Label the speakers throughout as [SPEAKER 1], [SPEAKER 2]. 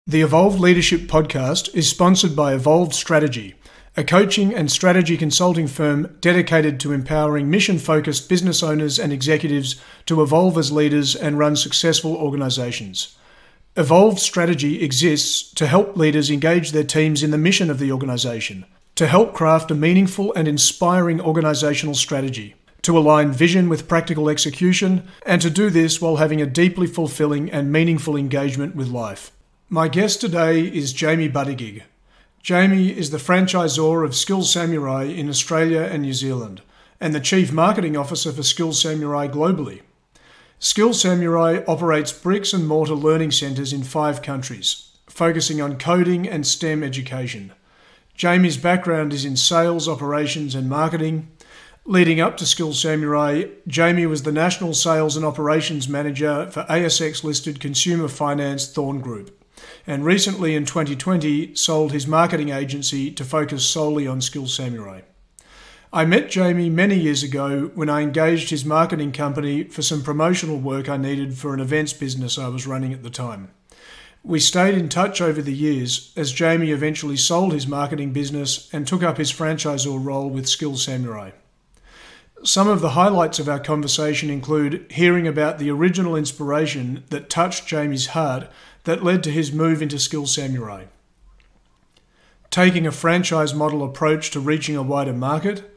[SPEAKER 1] The Evolved Leadership Podcast is sponsored by Evolved Strategy, a coaching and strategy consulting firm dedicated to empowering mission-focused business owners and executives to evolve as leaders and run successful organizations. Evolved Strategy exists to help leaders engage their teams in the mission of the organization, to help craft a meaningful and inspiring organizational strategy, to align vision with practical execution, and to do this while having a deeply fulfilling and meaningful engagement with life. My guest today is Jamie Buttigieg. Jamie is the franchisor of Skills Samurai in Australia and New Zealand, and the Chief Marketing Officer for Skills Samurai globally. Skills Samurai operates bricks and mortar learning centres in 5 countries, focusing on coding and STEM education. Jamie's background is in sales, operations and marketing. Leading up to Skills Samurai, Jamie was the National Sales and Operations Manager for ASX-listed Consumer Finance Thorngroup, and recently in 2020 sold his marketing agency to focus solely on Skills Samurai. I met Jamie many years ago when I engaged his marketing company for some promotional work I needed for an events business I was running at the time. We stayed in touch over the years as Jamie eventually sold his marketing business and took up his franchisor role with Skills Samurai. Some of the highlights of our conversation include hearing about the original inspiration that touched Jamie's heart that led to his move into Skills Samurai, taking a franchise model approach to reaching a wider market,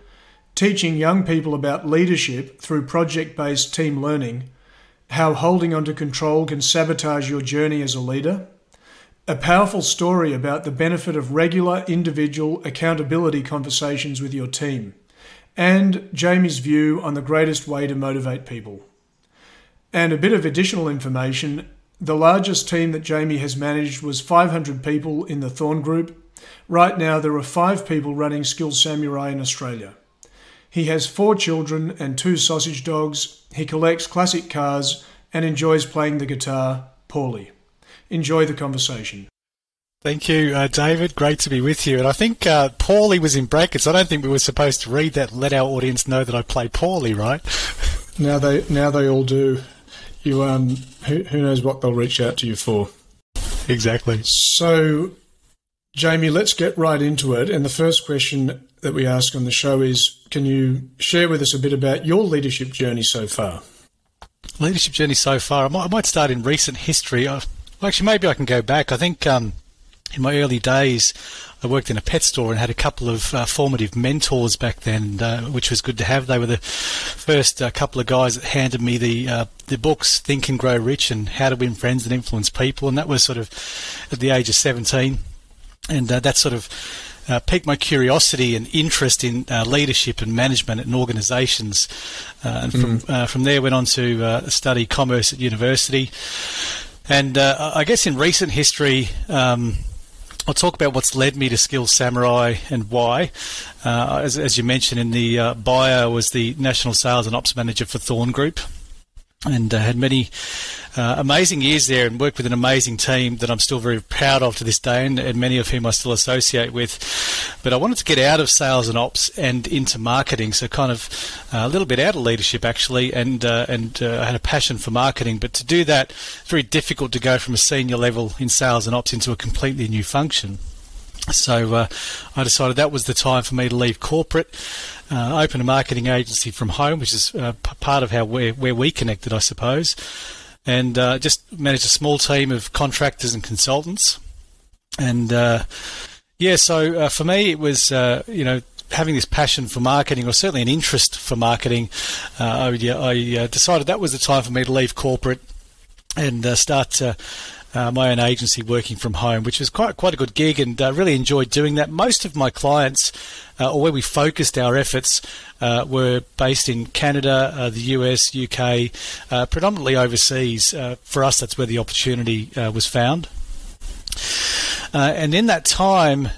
[SPEAKER 1] teaching young people about leadership through project-based team learning, how holding onto control can sabotage your journey as a leader, a powerful story about the benefit of regular individual accountability conversations with your team, and Jamie's view on the greatest way to motivate people. And a bit of additional information: the largest team that Jamie has managed was 500 people in the Thorngroup. Right now there are 5 people running Skills Samurai in Australia. He has 4 children and 2 sausage dogs. He collects classic cars and enjoys playing the guitar poorly. Enjoy the conversation.
[SPEAKER 2] Thank you, David. Great to be with you. And I think poorly was in brackets. I don't think we were supposed to read that and let our audience know that I play poorly, right?
[SPEAKER 1] Now they all do. You who knows what they'll reach out to you for.
[SPEAKER 2] Exactly.
[SPEAKER 1] So, Jamie, let's get right into it. And the first question that we ask on the show is, can you share with us a bit about your leadership journey so far?
[SPEAKER 2] Leadership journey so far. I might start in recent history. Actually, maybe I can go back. I think in my early days, I worked in a pet store and had a couple of formative mentors back then, which was good to have. They were the first couple of guys that handed me the books, Think and Grow Rich and How to Win Friends and Influence People. And that was sort of at the age of 17. And that sort of piqued my curiosity and interest in leadership and management and organisations. And from there went on to study commerce at university. And I guess in recent history, I'll talk about what's led me to Skills Samurai and why. As you mentioned in the bio, I was the National Sales and Ops Manager for Thorngroup, and had many amazing years there and worked with an amazing team that I'm still very proud of to this day, and many of whom I still associate with. But I wanted to get out of sales and ops and into marketing, so kind of a little bit out of leadership actually, and I had a passion for marketing. But to do that, it's very difficult to go from a senior level in sales and ops into a completely new function. So I decided that was the time for me to leave corporate, open a marketing agency from home, which is part of where we connected, I suppose, and just managed a small team of contractors and consultants. And so for me it was having this passion for marketing, or certainly an interest for marketing. I decided that was the time for me to leave corporate and start my own agency working from home, which was quite a good gig, and really enjoyed doing that. Most of my clients, or where we focused our efforts, were based in Canada, the US, UK, predominantly overseas. For us, that's where the opportunity was found. And in that time,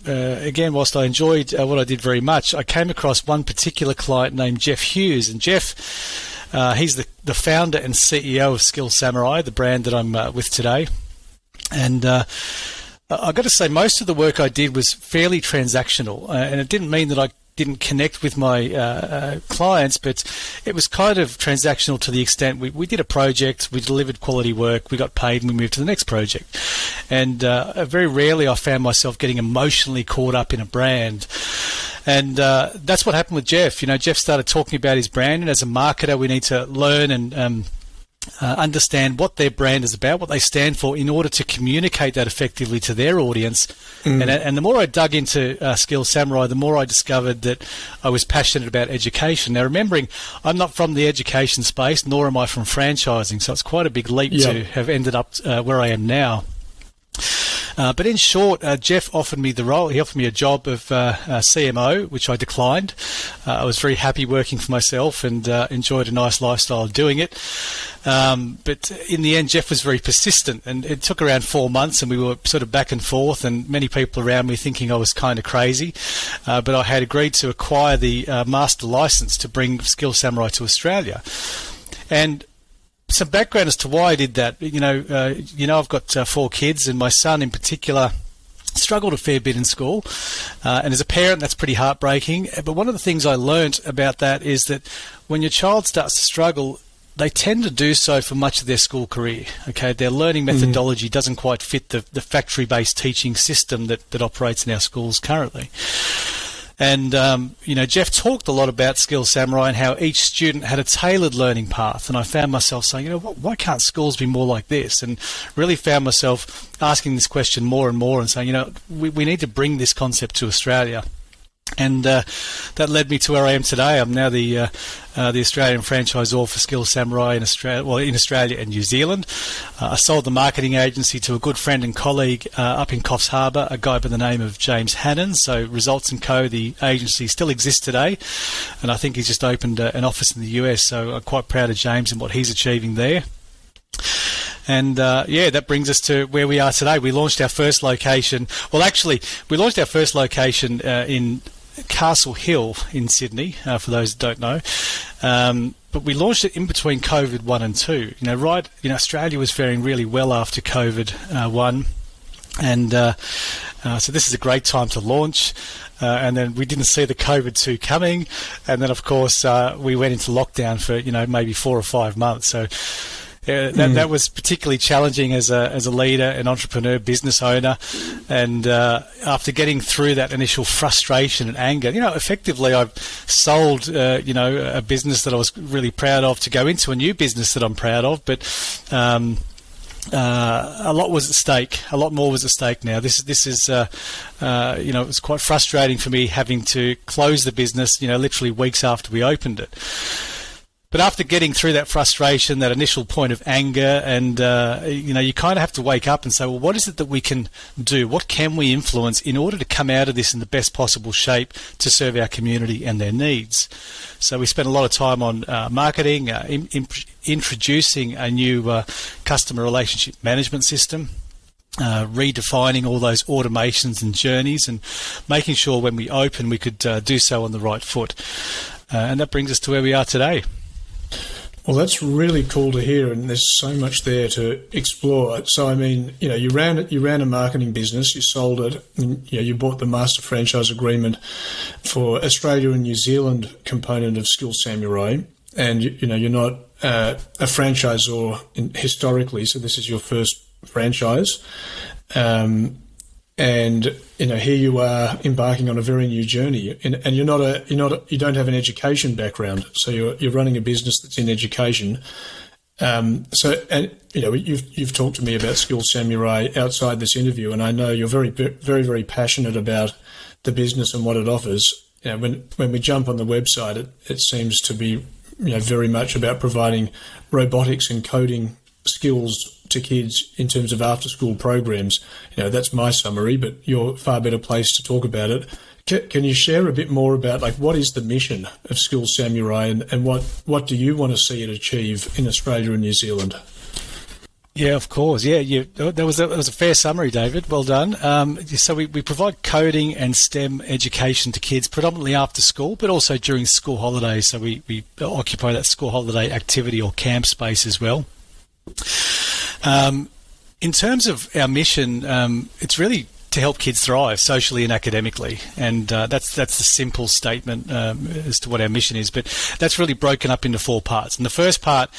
[SPEAKER 2] again, whilst I enjoyed what I did very much, I came across one particular client named Jeff Hughes. And Jeff, he's the founder and CEO of Skills Samurai, the brand that I'm with today. And I've got to say, most of the work I did was fairly transactional, and it didn't mean that I didn't connect with my clients, but it was kind of transactional to the extent we did a project, we delivered quality work, we got paid, and we moved to the next project. And very rarely I found myself getting emotionally caught up in a brand. And that's what happened with Jeff. Jeff started talking about his brand, and as a marketer, we need to learn and understand what their brand is about, what they stand for, in order to communicate that effectively to their audience. And the more I dug into Skills Samurai, the more I discovered that I was passionate about education. Now, remembering, I'm not from the education space, nor am I from franchising, so it's quite a big leap to have ended up where I am now. But in short, Jeff offered me the role. He offered me a job of CMO, which I declined. I was very happy working for myself and enjoyed a nice lifestyle doing it. But in the end, Jeff was very persistent, and it took around 4 months, and we were sort of back and forth, and many people around me thinking I was kind of crazy. But I had agreed to acquire the master license to bring Skills Samurai to Australia. And some background as to why I did that. I've got 4 kids, and my son in particular struggled a fair bit in school. And as a parent, that's pretty heartbreaking. But one of the things I learnt about that is that when your child starts to struggle, they tend to do so for much of their school career. Okay, their learning methodology doesn't quite fit the factory-based teaching system that operates in our schools currently. And, Jeff talked a lot about Skills Samurai and how each student had a tailored learning path. And I found myself saying, why can't schools be more like this? And really found myself asking this question more and more and saying, we need to bring this concept to Australia. And that led me to where I am today. I'm now the Australian franchisor for Skills Samurai in Australia and New Zealand. I sold the marketing agency to a good friend and colleague up in Coffs Harbour, a guy by the name of James Hannon. So Results & Co., the agency, still exists today, and I think he's just opened an office in the US. So I'm quite proud of James and what he's achieving there. And that brings us to where we are today. We launched our first location. Well, actually, we launched our first location in Castle Hill in Sydney, for those that don't know. But we launched it in between COVID 1 and 2. Australia was faring really well after COVID 1. And so this is a great time to launch. And then we didn't see the COVID 2 coming. And then, of course, we went into lockdown for, maybe 4 or 5 months. So that was particularly challenging as a leader, an entrepreneur, business owner, and after getting through that initial frustration and anger, effectively I've sold a business that I was really proud of to go into a new business that I'm proud of, but a lot was at stake. A lot more was at stake now. This is it was quite frustrating for me having to close the business, literally weeks after we opened it. But after getting through that frustration, that initial point of anger, and you kind of have to wake up and say, well, what is it that we can do? What can we influence in order to come out of this in the best possible shape to serve our community and their needs? So we spent a lot of time on marketing, introducing a new customer relationship management system, redefining all those automations and journeys, and making sure when we open we could do so on the right foot. And that brings us to where we are today.
[SPEAKER 1] Well, that's really cool to hear, and there's so much there to explore. So, I mean, you ran a marketing business, you sold it, and, you bought the master franchise agreement for Australia and New Zealand component of Skills Samurai, and you're not a franchisor historically, so this is your first franchise. And here you are embarking on a very new journey, and you don't have an education background, so you're running a business that's in education. You've talked to me about Skills Samurai outside this interview, and I know you're very, very, very passionate about the business and what it offers. When we jump on the website, it seems to be very much about providing robotics and coding skills to kids in terms of after-school programs. That's my summary, but you're a far better place to talk about it. Can you share a bit more about what is the mission of Skills Samurai, and what do you want to see it achieve in Australia and New Zealand?
[SPEAKER 2] Yeah, of course. Yeah, that was a fair summary, David. Well done. So we provide coding and STEM education to kids, predominantly after school, but also during school holidays. So we occupy that school holiday activity or camp space as well. In terms of our mission, it's really to help kids thrive socially and academically. And that's the simple statement as to what our mission is. But that's really broken up into 4 parts. And the first part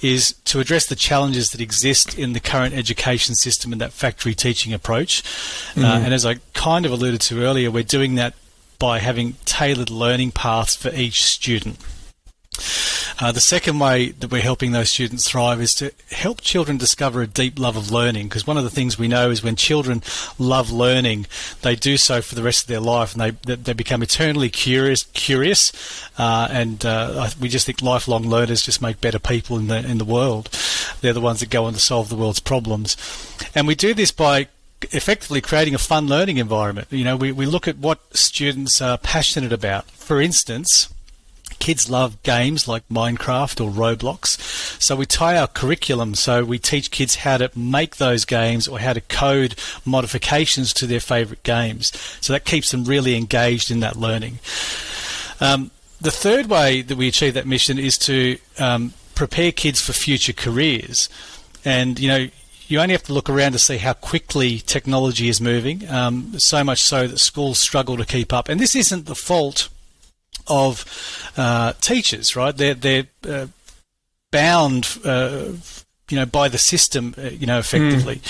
[SPEAKER 2] is to address the challenges that exist in the current education system and that factory teaching approach. And as I kind of alluded to earlier, we're doing that by having tailored learning paths for each student. The second way that we're helping those students thrive is to help children discover a deep love of learning, because one of the things we know is when children love learning, they do so for the rest of their life, and they become eternally curious, and we just think lifelong learners just make better people in the world. They're the ones that go on to solve the world's problems, and we do this by effectively creating a fun learning environment. We look at what students are passionate about. For instance, kids love games like Minecraft or Roblox, so we tie our curriculum, so we teach kids how to make those games or how to code modifications to their favourite games. So that keeps them really engaged in that learning. The third way that we achieve that mission is to prepare kids for future careers. And, you only have to look around to see how quickly technology is moving, so much so that schools struggle to keep up. And this isn't the fault of teachers, right? They're bound, by the system, effectively.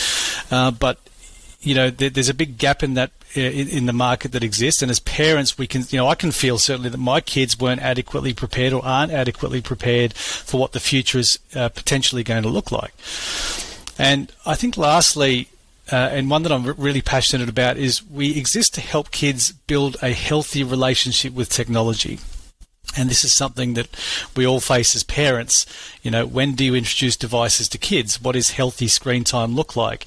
[SPEAKER 2] But there's a big gap in that in the market that exists. And as parents, we can, I can feel certainly that my kids weren't adequately prepared or aren't adequately prepared for what the future is potentially going to look like. And I think lastly, and one that I'm really passionate about, is we exist to help kids build a healthy relationship with technology. And this is something that we all face as parents. When do you introduce devices to kids? What does healthy screen time look like?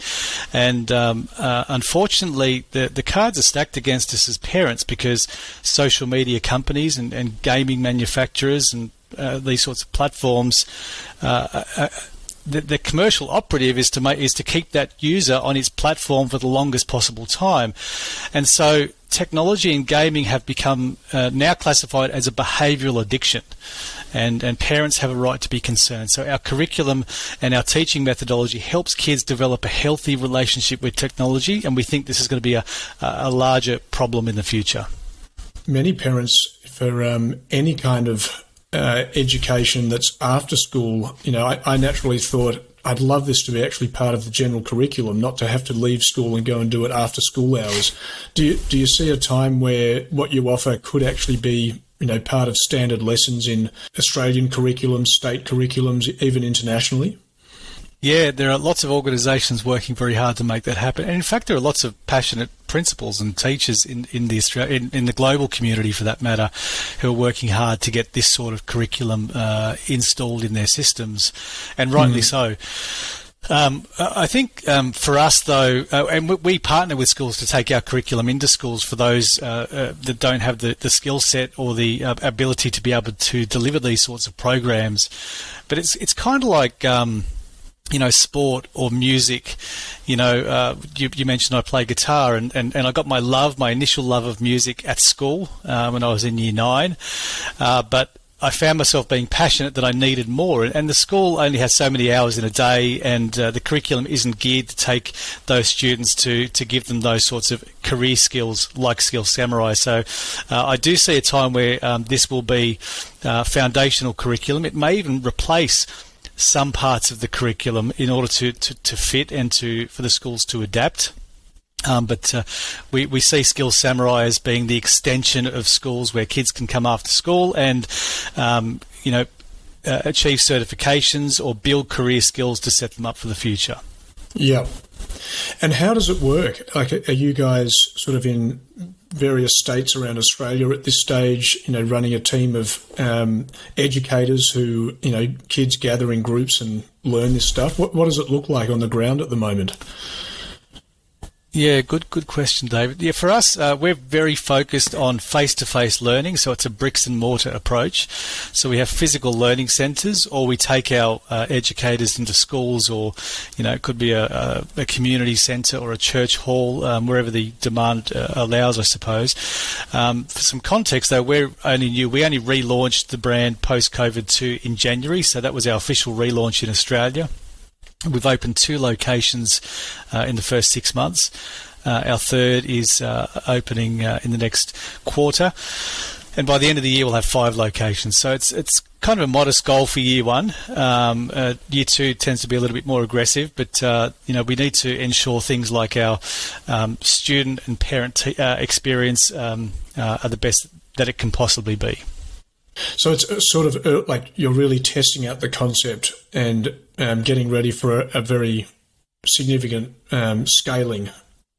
[SPEAKER 2] And unfortunately, the cards are stacked against us as parents, because social media companies and gaming manufacturers and these sorts of platforms the commercial operative is to keep that user on its platform for the longest possible time. And so technology and gaming have become now classified as a behavioural addiction, and parents have a right to be concerned. So our curriculum and our teaching methodology helps kids develop a healthy relationship with technology, and we think this is going to be a larger problem in the future.
[SPEAKER 1] Many parents, for any kind of education that's after school, I naturally thought I'd love this to be actually part of the general curriculum, not to have to leave school and go and do it after school hours. Do you see a time where what you offer could actually be, part of standard lessons in Australian curriculums, state curriculums, even internationally?
[SPEAKER 2] Yeah, there are lots of organisations working very hard to make that happen. And in fact, there are lots of passionate principals and teachers in the global community, for that matter, who are working hard to get this sort of curriculum installed in their systems, and rightly so. I think for us, though, and we partner with schools to take our curriculum into schools for those that don't have the skill set or the ability to be able to deliver these sorts of programs. But it's kind of like sport or music. You mentioned I play guitar, and I got my initial love of music at school when I was in year 9, but I found myself being passionate that I needed more, and the school only has so many hours in a day, and the curriculum isn't geared to take those students to give them those sorts of career skills like Skill Samurai. So I do see a time where this will be foundational curriculum. It may even replace some parts of the curriculum in order to fit and for the schools to adapt. But we see Skills Samurai as being the extension of schools where kids can come after school and achieve certifications or build career skills to set them up for the future. Yeah.
[SPEAKER 1] And how does it work? Like, are you guys sort of in various states around Australia at this stage, running a team of educators who, kids gather in groups and learn this stuff? What does it look like on the ground at the moment?
[SPEAKER 2] Yeah, good question, David. Yeah, for us, we're very focused on face-to-face learning, so it's a bricks and mortar approach. So we have physical learning centres, or we take our educators into schools, or it could be a community centre or a church hall, wherever the demand allows, I suppose. For some context, though, we only relaunched the brand post-COVID in January, so that was our official relaunch in Australia. We've opened 2 locations in the first 6 months. Our third is opening in the next quarter. And by the end of the year, we'll have 5 locations. So it's kind of a modest goal for year 1. Year 2 tends to be a little bit more aggressive, but we need to ensure things like our student and parent experience are the best that it can possibly be.
[SPEAKER 1] So it's sort of like you're really testing out the concept and getting ready for a very significant scaling.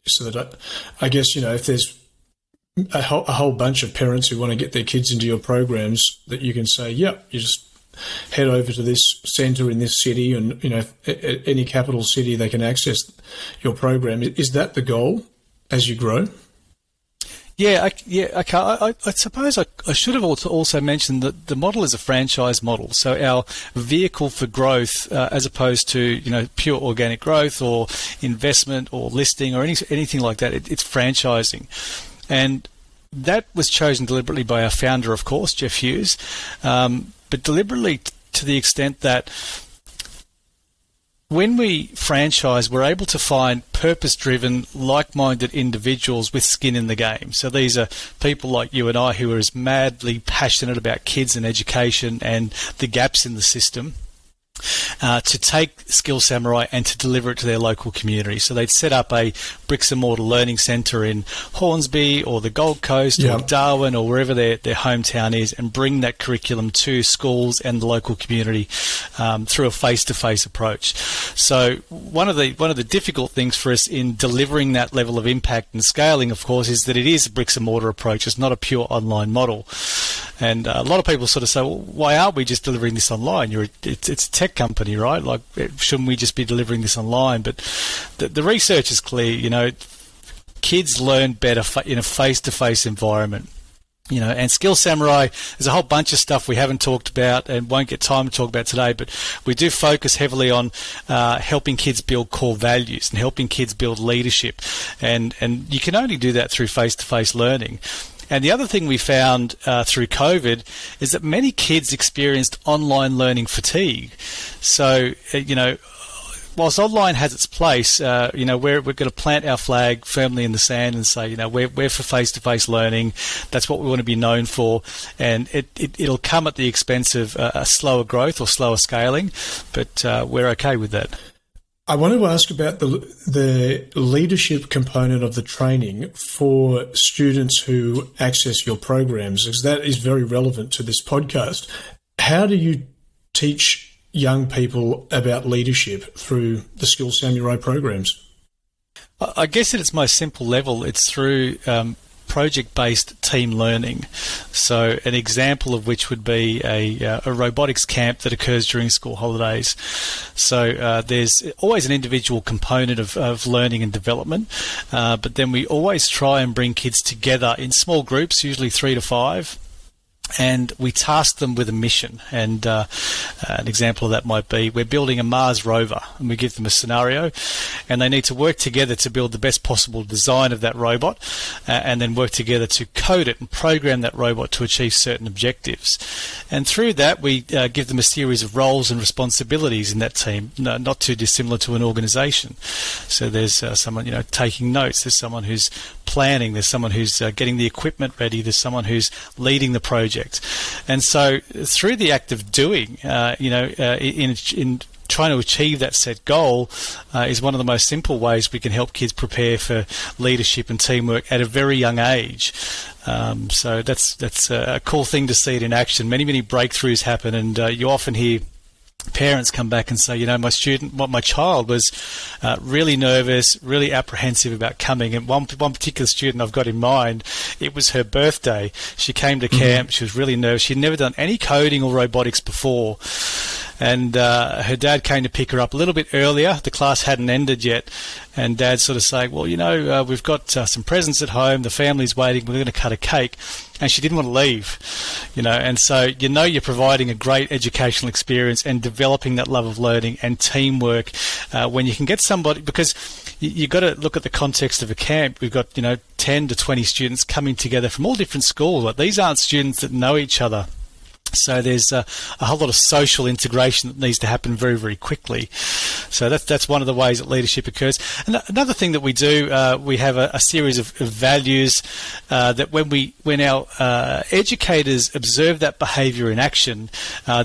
[SPEAKER 1] So that I guess, if there's a whole bunch of parents who want to get their kids into your programs, that you can say, you just head over to this centre in this city, and any capital city they can access your program. Is that the goal as you grow?
[SPEAKER 2] Yeah, okay. I suppose I should have also mentioned that the model is a franchise model. So our vehicle for growth, as opposed to pure organic growth or investment or listing or anything like that, it's franchising, and that was chosen deliberately by our founder, of course, Jeff Hughes, but deliberately to the extent that when we franchise, we're able to find purpose-driven, like-minded individuals with skin in the game. So these are people like you and I who are as madly passionate about kids and education and the gaps in the system, to take Skill Samurai and to deliver it to their local community. So they'd set up a bricks and mortar learning centre in Hornsby or the Gold Coast or Darwin or wherever their hometown is, and bring that curriculum to schools and the local community through a face-to-face approach. So one of the difficult things for us in delivering that level of impact and scaling, of course, is that it is a bricks and mortar approach. It's not a pure online model. And a lot of people sort of say, well, why aren't we just delivering this online? It's a tech company, right? Like, shouldn't we just be delivering this online? But the research is clear. Kids learn better in a face-to-face environment. And Skill Samurai, there's a whole bunch of stuff we haven't talked about and won't get time to talk about today, but we do focus heavily on helping kids build core values and helping kids build leadership. And you can only do that through face-to-face learning. And the other thing we found through COVID is that many kids experienced online learning fatigue. So, whilst online has its place, we're going to plant our flag firmly in the sand and say, we're for face-to-face learning. That's what we want to be known for. And it'll come at the expense of a slower growth or slower scaling, but we're okay with that.
[SPEAKER 1] I want to ask about the leadership component of the training for students who access your programs, because that is very relevant to this podcast. How do you teach young people about leadership through the Skill Samurai programs?
[SPEAKER 2] I guess at its most simple level, it's through project-based team learning. So an example of which would be a robotics camp that occurs during school holidays. So there's always an individual component of learning and development, but then we always try and bring kids together in small groups, usually 3 to 5, and we task them with a mission. And an example of that might be we're building a Mars rover, and we give them a scenario, and they need to work together to build the best possible design of that robot, and then work together to code it and program that robot to achieve certain objectives. And through that, we give them a series of roles and responsibilities in that team, not too dissimilar to an organisation. So there's someone taking notes, there's someone who's planning, there's someone who's getting the equipment ready, there's someone who's leading the project. And so through the act of doing, in trying to achieve that set goal is one of the most simple ways we can help kids prepare for leadership and teamwork at a very young age. So that's a cool thing to see it in action. Many breakthroughs happen, and you often hear parents come back and say, my child was really nervous, really apprehensive about coming. And one particular student I've got in mind, it was her birthday. She came to camp. She was really nervous. She'd never done any coding or robotics before. And her dad came to pick her up a little bit earlier. The class hadn't ended yet. And Dad sort of saying, well, we've got some presents at home. The family's waiting. We're going to cut a cake. And she didn't want to leave, And so, you're providing a great educational experience and developing that love of learning and teamwork when you can get somebody, because you've got to look at the context of a camp. We've got, 10 to 20 students coming together from all different schools. Like, these aren't students that know each other. So there's a whole lot of social integration that needs to happen very, very quickly. So that's one of the ways that leadership occurs. And another thing that we do, we have a series of values that when our educators observe that behaviour in action,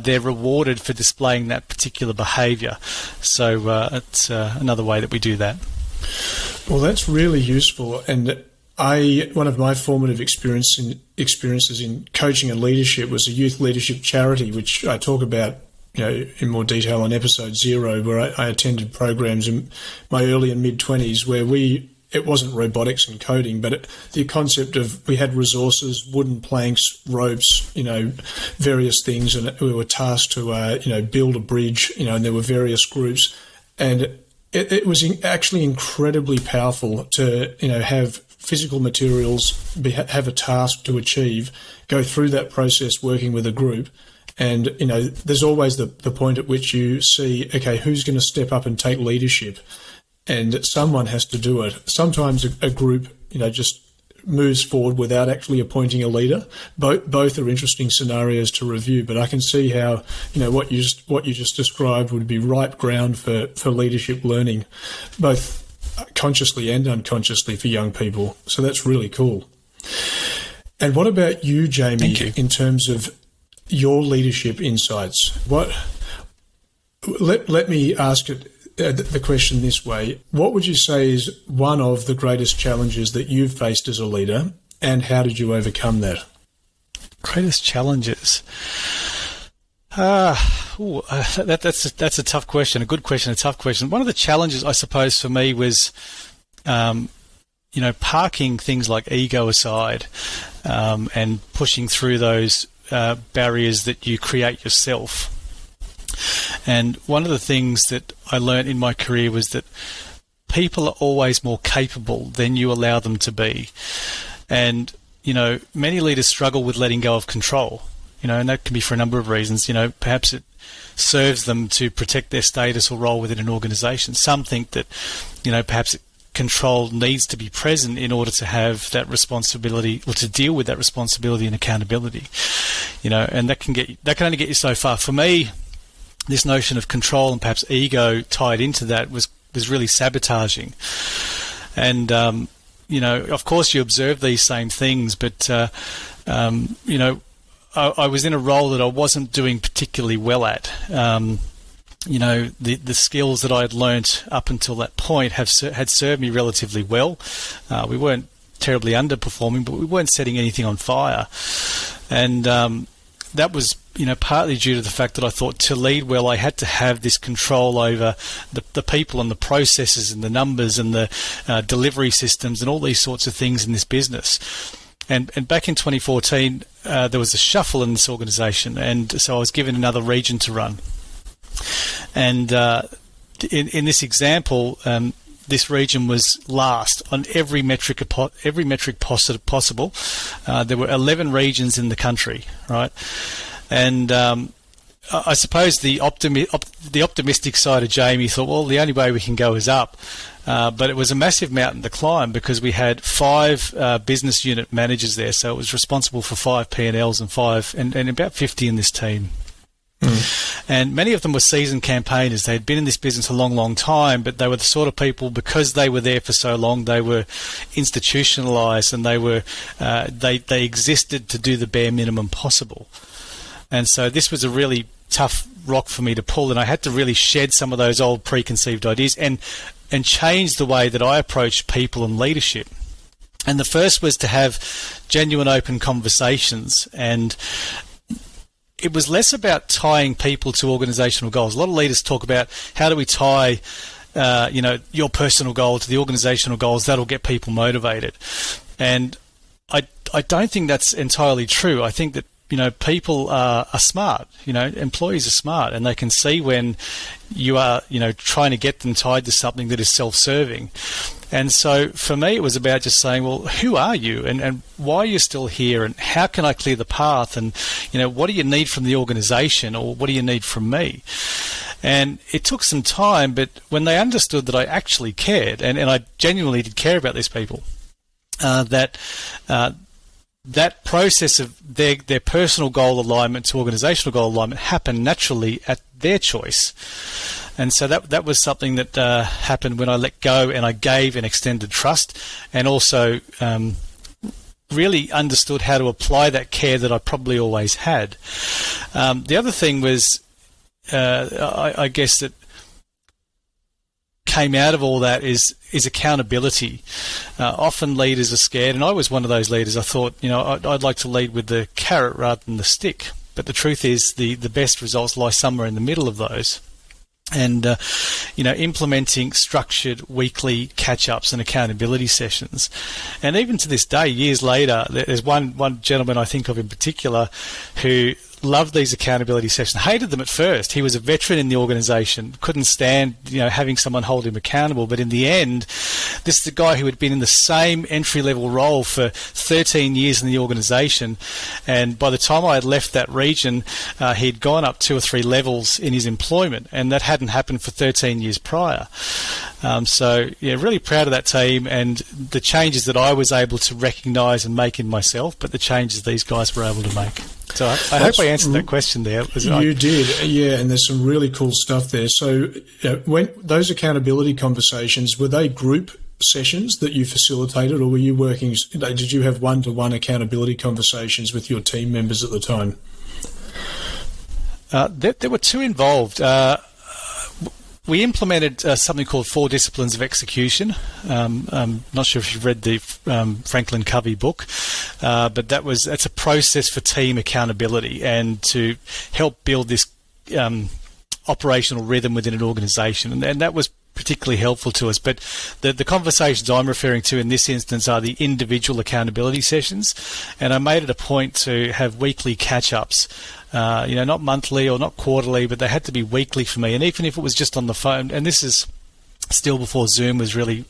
[SPEAKER 2] they're rewarded for displaying that particular behaviour. So it's another way that we do that.
[SPEAKER 1] Well, that's really useful. And one of my formative experiences in coaching and leadership was a youth leadership charity, which I talk about, in more detail on episode 0, where I attended programs in my early and mid-20s where it wasn't robotics and coding, but the concept of we had resources, wooden planks, ropes, various things, and we were tasked to, build a bridge, and there were various groups, and it was actually incredibly powerful to, have physical materials, have a task to achieve, go through that process working with a group. And, there's always the point at which you see, okay, who's going to step up and take leadership? And someone has to do it. Sometimes a group, just moves forward without actually appointing a leader. Both are interesting scenarios to review, but I can see how, what you just described would be ripe ground for leadership learning, both consciously and unconsciously for young people. So that's really cool. And what about you, Jamie,
[SPEAKER 2] Thank you.
[SPEAKER 1] in terms of your leadership insights? Let me ask it the question this way. What would you say is one of the greatest challenges that you've faced as a leader, and how did you overcome that?
[SPEAKER 2] Greatest challenges? That's a tough question. A good question, a tough question. One of the challenges, I suppose, for me was, parking things like ego aside, and pushing through those barriers that you create yourself. And one of the things that I learned in my career was that people are always more capable than you allow them to be. And, many leaders struggle with letting go of control. And that can be for a number of reasons. Perhaps it serves them to protect their status or role within an organisation. Some think that, perhaps control needs to be present in order to have that responsibility, or to deal with that responsibility and accountability. And that can only get you so far. For me, this notion of control and perhaps ego tied into that was really sabotaging. And of course, you observe these same things, but I was in a role that I wasn't doing particularly well at. The skills that I had learnt up until that point had served me relatively well. We weren't terribly underperforming, but we weren't setting anything on fire. And that was, partly due to the fact that I thought to lead well, I had to have this control over the people and the processes and the numbers and the delivery systems and all these sorts of things in this business. And back in 2014, there was a shuffle in this organisation, and so I was given another region to run. And in this example, this region was last on every metric possible. There were 11 regions in the country, right? And I suppose the optimistic side of Jamie thought, well, the only way we can go is up. But it was a massive mountain to climb because we had 5 business unit managers there, so it was responsible for 5 P&Ls and about 50 in this team. And many of them were seasoned campaigners. They had been in this business a long, long time, but they were the sort of people, because they were there for so long, they were institutionalized, and they existed to do the bare minimum possible. And so this was a really tough rock for me to pull, and I had to really shed some of those old preconceived ideas and change the way that I approach people and leadership. And the first was to have genuine open conversations, and it was less about tying people to organisational goals. A lot of leaders talk about how do we tie your personal goal to the organisational goals. That'll get people motivated. And I don't think that's entirely true. I think that people are smart. Employees are smart, and they can see when you are, trying to get them tied to something that is self-serving. And so for me, it was about just saying, well, who are you, and why are you still here, and how can I clear the path, and what do you need from the organisation, or what do you need from me? And it took some time, but when they understood that I actually cared, and I genuinely did care about these people, that that process of their personal goal alignment to organisational goal alignment happened naturally at their choice. And so that was something that happened when I let go and I gave and extended trust, and also really understood how to apply that care that I probably always had. The other thing was, I guess, that came out of all that is accountability. Often leaders are scared, and I was one of those leaders. I thought, I'd like to lead with the carrot rather than the stick. But the truth is the best results lie somewhere in the middle of those. And, implementing structured weekly catch-ups and accountability sessions. And even to this day, years later, there's one gentleman I think of in particular who loved these accountability sessions, hated them at first. He was a veteran in the organisation, couldn't stand, having someone hold him accountable. But in the end, this is the guy who had been in the same entry-level role for 13 years in the organisation. And by the time I had left that region, he'd gone up 2 or 3 levels in his employment, and that hadn't happened for 13 years prior. So, really proud of that team and the changes that I was able to recognise and make in myself, but the changes these guys were able to make. So I hope I answered that question there.
[SPEAKER 1] You did, yeah, and there's some really cool stuff there. So when those accountability conversations, were they group sessions that you facilitated, or were you working, did you have one-to-one accountability conversations with your team members at the time?
[SPEAKER 2] There were 2 involved. We implemented something called 4 Disciplines of Execution. I'm not sure if you've read the Franklin Covey book, but that's a process for team accountability and to help build this operational rhythm within an organisation. And that was particularly helpful to us. But the conversations I'm referring to in this instance are the individual accountability sessions. And I made it a point to have weekly catch-ups, not monthly or not quarterly, but they had to be weekly for me. And even if it was just on the phone, and this is still before Zoom was really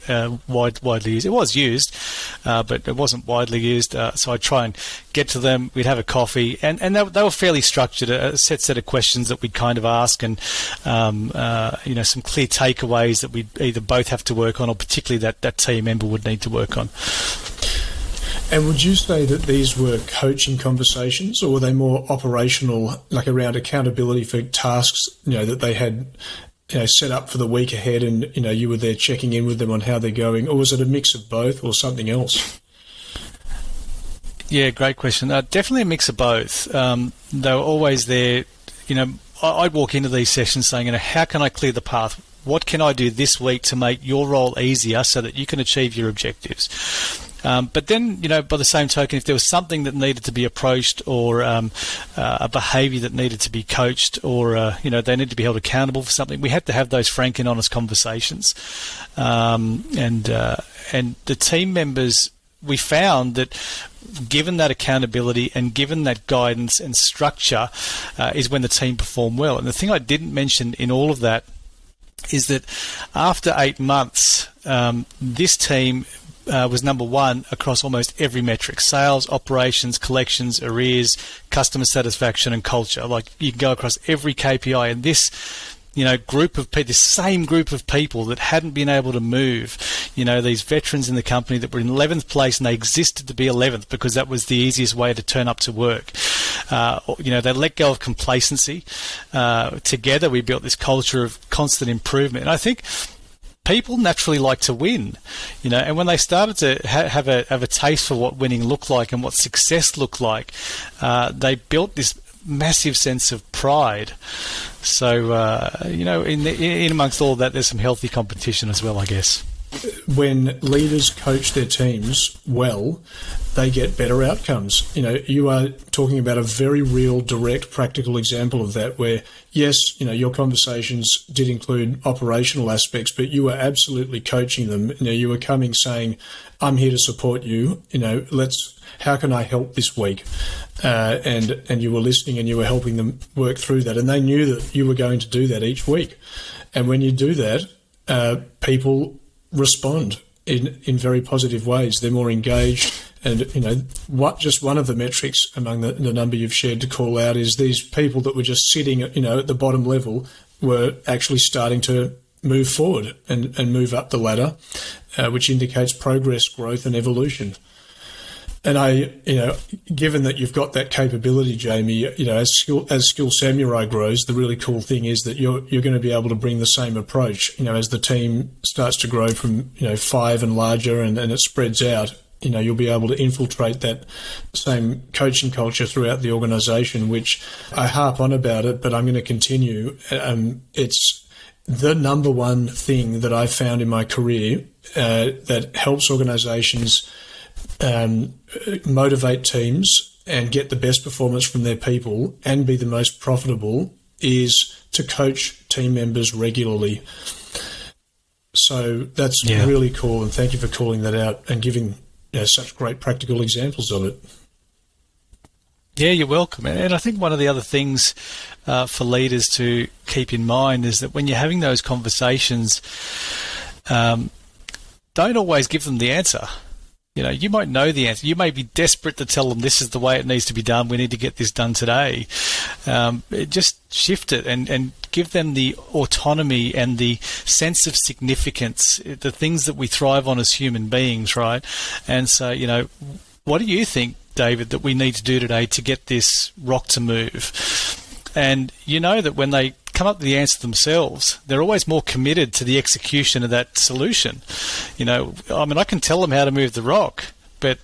[SPEAKER 2] widely used. It was used, but it wasn't widely used. So I'd try and get to them. We'd have a coffee, and they were fairly structured, a set of questions that we'd kind of ask, and some clear takeaways that we'd either both have to work on, or particularly that team member would need to work on.
[SPEAKER 1] And would you say that these were coaching conversations, or were they more operational, like around accountability for tasks, that they had set up for the week ahead, and you were there checking in with them on how they're going, or was it a mix of both or something else?
[SPEAKER 2] Yeah, great question. Definitely a mix of both. They were always there. I'd walk into these sessions saying, how can I clear the path? What can I do this week to make your role easier so that you can achieve your objectives? But then, by the same token, if there was something that needed to be approached, or a behaviour that needed to be coached, or they needed to be held accountable for something, we had to have those frank and honest conversations. And the team members, we found that given that accountability and given that guidance and structure is when the team performed well. And the thing I didn't mention in all of that is that after 8 months, this team was number 1 across almost every metric: sales, operations, collections, arrears, customer satisfaction, and culture. Like, you can go across every KPI, and this group of people, this same group of people that hadn't been able to move, these veterans in the company that were in 11th place, and they existed to be 11th because that was the easiest way to turn up to work. They let go of complacency. Together we built this culture of constant improvement. And I think people naturally like to win, and when they started to have a taste for what winning looked like and what success looked like, they built this massive sense of pride. So, in amongst all that, there's some healthy competition as well, I guess.
[SPEAKER 1] When leaders coach their teams well, they get better outcomes. You are talking about a very real, direct, practical example of that, where, yes, your conversations did include operational aspects, but you were absolutely coaching them. You were coming saying, I'm here to support you. How can I help this week? And you were listening, and you were helping them work through that. And they knew that you were going to do that each week. And when you do that, people respond in very positive ways. They're more engaged, and just one of the metrics among the number you've shared to call out is these people that were just sitting at the bottom level were actually starting to move forward and move up the ladder, which indicates progress, growth, and evolution. Given that you've got that capability, Jamie, as Skill Samurai grows, the really cool thing is that you're going to be able to bring the same approach. As the team starts to grow from 5 and larger, and it spreads out, you'll be able to infiltrate that same coaching culture throughout the organisation. Which I harp on about it, but I'm going to continue. It's the number one thing that I've found in my career that helps organisations motivate teams and get the best performance from their people and be the most profitable is to coach team members regularly. So that's really cool, and thank you for calling that out and giving such great practical examples of it.
[SPEAKER 2] Yeah, you're welcome. And I think one of the other things for leaders to keep in mind is that when you're having those conversations, don't always give them the answer. You might know the answer. You may be desperate to tell them this is the way it needs to be done. We need to get this done today. Just shift it and give them the autonomy and the sense of significance, the things that we thrive on as human beings, right? And so, what do you think, David, that we need to do today to get this rock to move? And that when they come up with the answer themselves, they're always more committed to the execution of that solution. I can tell them how to move the rock, but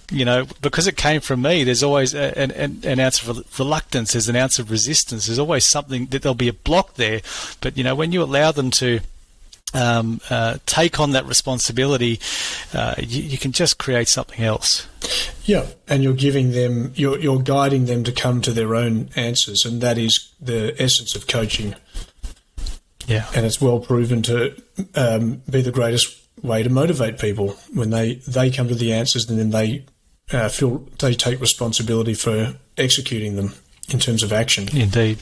[SPEAKER 2] because it came from me, there's always an ounce of reluctance, there's an ounce of resistance, there's always something that there'll be a block there. But when you allow them to take on that responsibility, you can just create something else.
[SPEAKER 1] Yeah, and you're guiding them to come to their own answers, and that is the essence of coaching. Yeah, and it's well proven to be the greatest way to motivate people when they come to the answers, and then they feel they take responsibility for executing them in terms of action.
[SPEAKER 2] Indeed.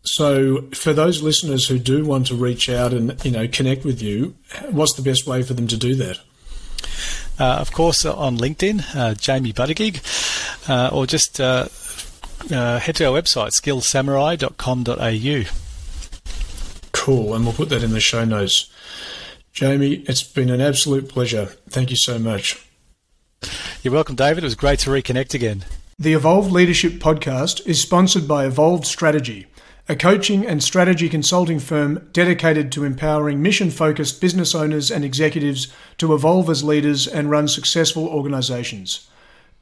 [SPEAKER 1] So for those listeners who do want to reach out and connect with you, what's the best way for them to do that?
[SPEAKER 2] Of course, on LinkedIn, Jamie Buttigieg, or just head to our website, skillsamurai.com.au.
[SPEAKER 1] Cool, and we'll put that in the show notes. Jamie, it's been an absolute pleasure. Thank you so much.
[SPEAKER 2] You're welcome, David. It was great to reconnect again.
[SPEAKER 1] The Evolved Leadership Podcast is sponsored by Evolved Strategy, a coaching and strategy consulting firm dedicated to empowering mission-focused business owners and executives to evolve as leaders and run successful organisations.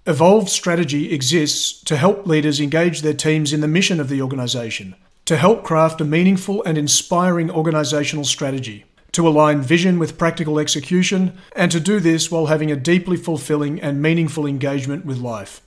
[SPEAKER 1] Evolved Strategy exists to help leaders engage their teams in the mission of the organisation, to help craft a meaningful and inspiring organisational strategy, to align vision with practical execution, and to do this while having a deeply fulfilling and meaningful engagement with life.